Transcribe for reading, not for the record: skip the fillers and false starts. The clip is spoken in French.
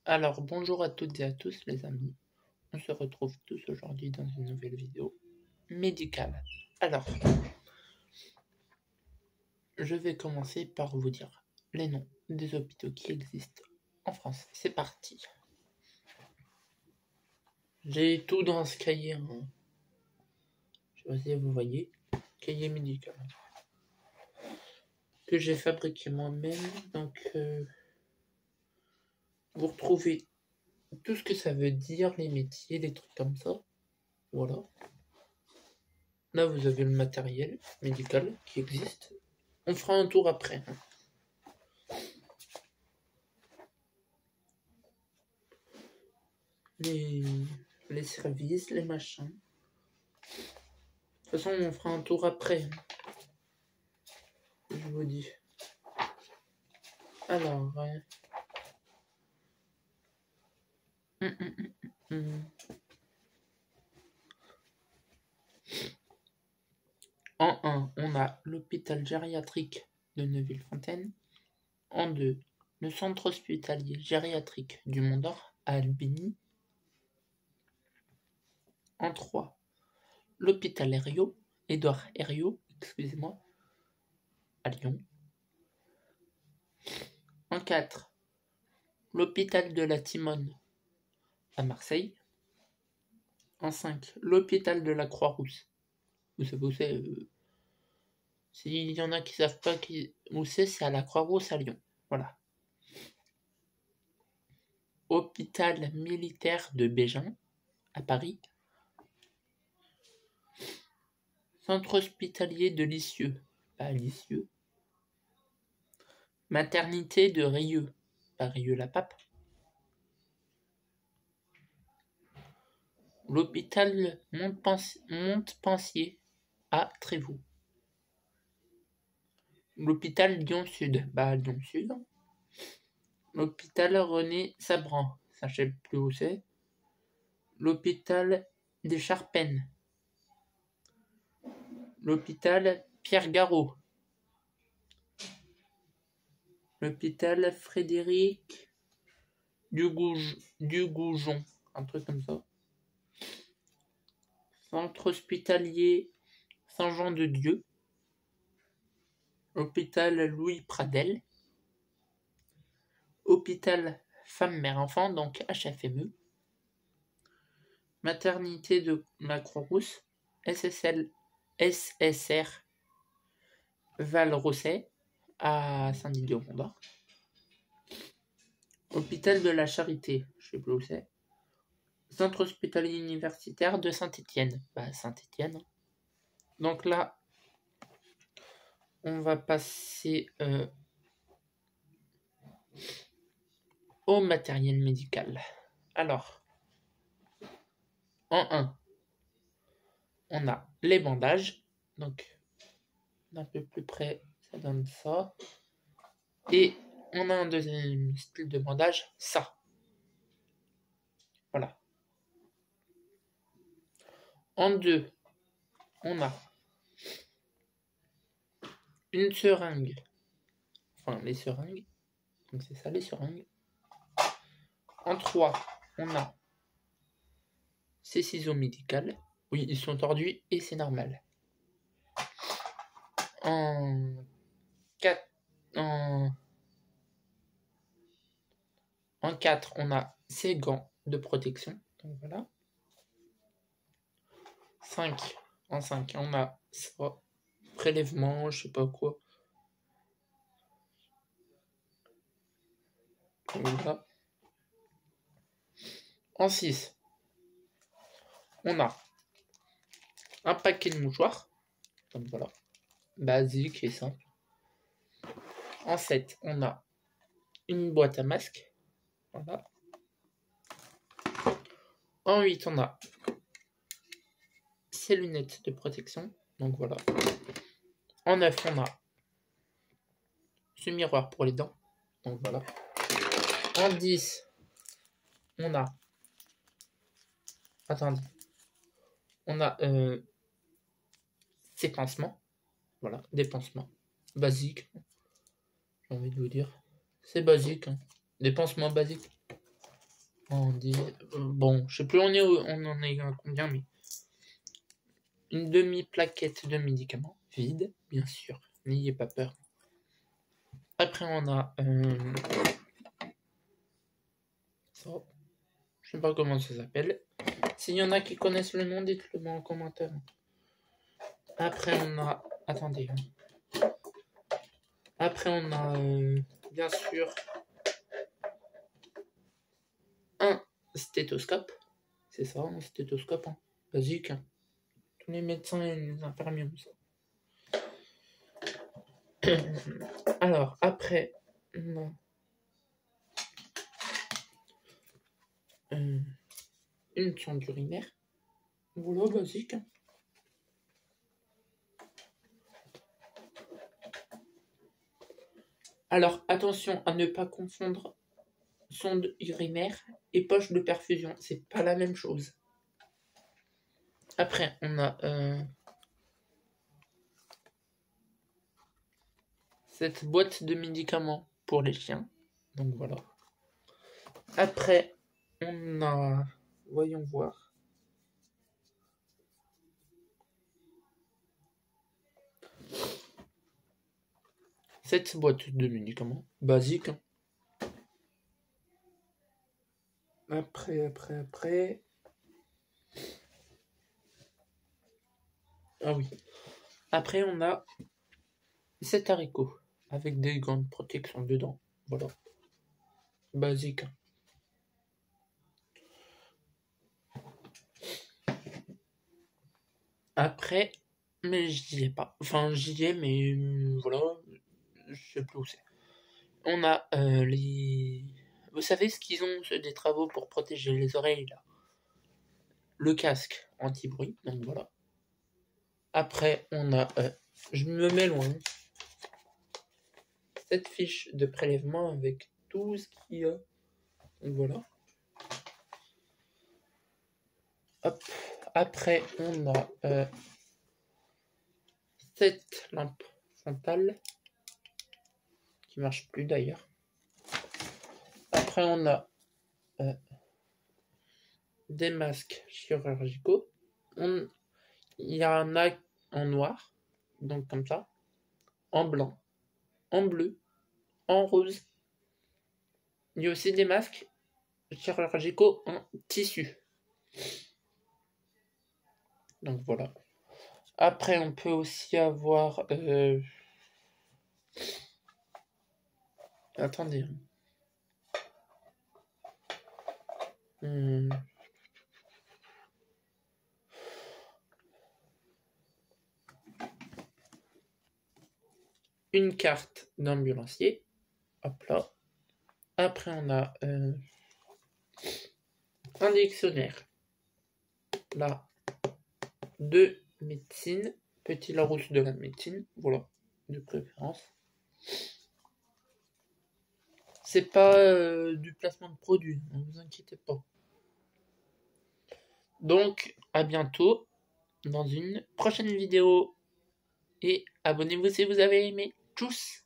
Alors, bonjour à toutes et à tous les amis. On se retrouve tous aujourd'hui dans une nouvelle vidéo médicale. Alors, je vais commencer par vous dire les noms des hôpitaux qui existent en France. C'est parti. J'ai tout dans ce cahier. Je sais pas si vous voyez. Cahier médical. Que j'ai fabriqué moi-même. Donc, vous retrouvez tout ce que ça veut dire, les métiers, des trucs comme ça. Voilà. Là, vous avez le matériel médical qui existe. On fera un tour après. Les services, les machins. De toute façon, on fera un tour après. Je vous dis. Alors, En 1, on a l'hôpital gériatrique de Neuville-Fontaine. En 2, le centre hospitalier gériatrique du Mont-d'Or à Albigny. En 3, l'hôpital Édouard Herriot, excusez-moi, à Lyon. En 4, l'hôpital de la Timone à Marseille. En 5, l'hôpital de la Croix-Rousse. Vous savez où c'est s'il y en a qui savent pas où c'est à la Croix-Rousse à Lyon. Voilà. Hôpital militaire de Bégin à Paris. Centre hospitalier de Lisieux à Lisieux. Maternité de Rieux à Rieux-la-Pape. L'hôpital Montpensier à Trévoux. L'hôpital Lyon-Sud à Lyon-Sud. L'hôpital René Sabran, ça je sais plus où c'est. L'hôpital des Charpennes. L'hôpital Pierre-Garot. L'hôpital Frédéric Dugoujon, un truc comme ça. Centre hospitalier Saint-Jean-de-Dieu. Hôpital Louis Pradel. Hôpital Femme-Mère-Enfant, donc HFME. Maternité de la Croix-Rousse, SSR Val-Rosset à Saint-Didier-au-Mont-d'Or. Hôpital de la Charité, je sais plus où c'est. Centre hospitalier universitaire de Saint-Étienne. Saint-Étienne. Donc là, on va passer au matériel médical. Alors, en 1, on a les bandages. Donc, d'un peu plus près, ça donne ça. Et on a un deuxième style de bandage, ça. Voilà. En 2, on a une seringue. Enfin, les seringues. Donc c'est ça, les seringues. En 3, on a ces ciseaux médicaux. Oui, ils sont tordus et c'est normal. En 4, on a ces gants de protection. Donc voilà. En 5, on a ça. Prélèvement, je sais pas quoi. Voilà. En 6, on a un paquet de mouchoirs. Donc voilà. Basique et simple. En 7, on a une boîte à masque. Voilà. En 8, on a ces lunettes de protection. Donc voilà. En 9, on a ce miroir pour les dents. Donc voilà. En 10, on a... Attendez. On a ces pansements. Voilà, des pansements. Basiques. J'ai envie de vous dire. C'est basique. Des pansements basiques. On dit... bon, je sais plus on en est à combien, mais... Une demi-plaquette de médicaments, vide, bien sûr, n'ayez pas peur. Après, on a... ça, je sais pas comment ça s'appelle. S'il y en a qui connaissent le nom, dites-le moi en commentaire. Après, on a... Attendez. Après, on a, bien sûr, un stéthoscope. C'est ça, un stéthoscope, hein. Basique. Hein. Tous les médecins et les infirmiers ont ça. Alors, après, on a une sonde urinaire. Voilà, basique. Hein. Alors, attention à ne pas confondre sonde urinaire et poche de perfusion. C'est pas la même chose. Après, on a cette boîte de médicaments pour les chiens. Donc voilà. Après, on a... Voyons voir. Cette boîte de médicaments. Basique. Hein. Après. Ah oui. Après, on a cet haricot avec des gants de protection dedans. Voilà. Basique. Après, mais j'y ai pas. Enfin, j'y ai, mais voilà. Je sais plus où c'est. On a les... Vous savez ce qu'ils ont, des travaux pour protéger les oreilles, là. Le casque anti-bruit, donc voilà. Après, on a... je me mets loin. Cette fiche de prélèvement avec tout ce qu'il y a. Donc voilà. Hop. Après, on a cette lampe frontale qui marche plus d'ailleurs. Après, on a des masques chirurgicaux. Il y en a en noir, donc comme ça, en blanc, en bleu, en rose. Il y a aussi des masques chirurgicaux en tissu. Donc voilà. Après, on peut aussi avoir... Attendez. Une carte d'ambulancier. Hop là. Après, on a un dictionnaire. Là. De médecine. Petit Larousse de la médecine. Voilà. De préférence. C'est pas du placement de produit. Ne vous inquiétez pas. Donc, à bientôt dans une prochaine vidéo. Et abonnez-vous si vous avez aimé. Tchuss!